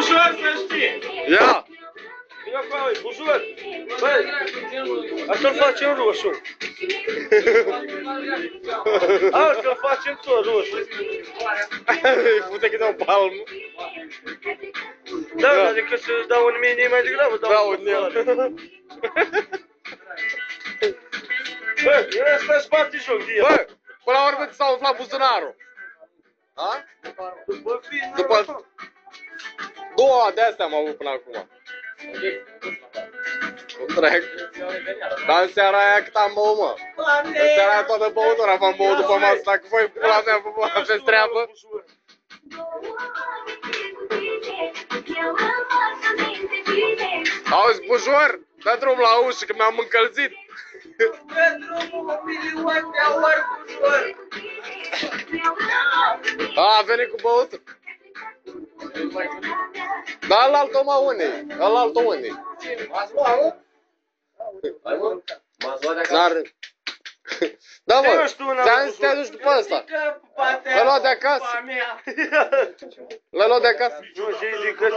Bujor să știi! Ia! Vino cu aia, bujor! Băi, asta-l facem roșu. Asta-l facem tot roșu. Îi fute câte o palmă. Da, dar decât să-ți dau un mini mai degrabă, dau un mini. Bă, el ăsta îți bate joc de el. Bă, până la urmă ți s-a umflat buzunarul. Da? După... Două de-astea am avut până acum. Nu trec. Dar în seara aia cât am băut, mă? În seara aia toată băutura v-am băut după masă. Dacă voi pula mea vă aveți treabă. Auzi, bujor, dă drum la ușă că mi-am încălzit. Dă drumul, mă, milion de ori, bujor. A venit cu băutul. Da, ălaltă mă unii. Ălaltă unii. N-are. Da, mă, ți-am zis să te aduci după ăsta. L-a luat de acasă. L-a luat de acasă. Nu, și zic că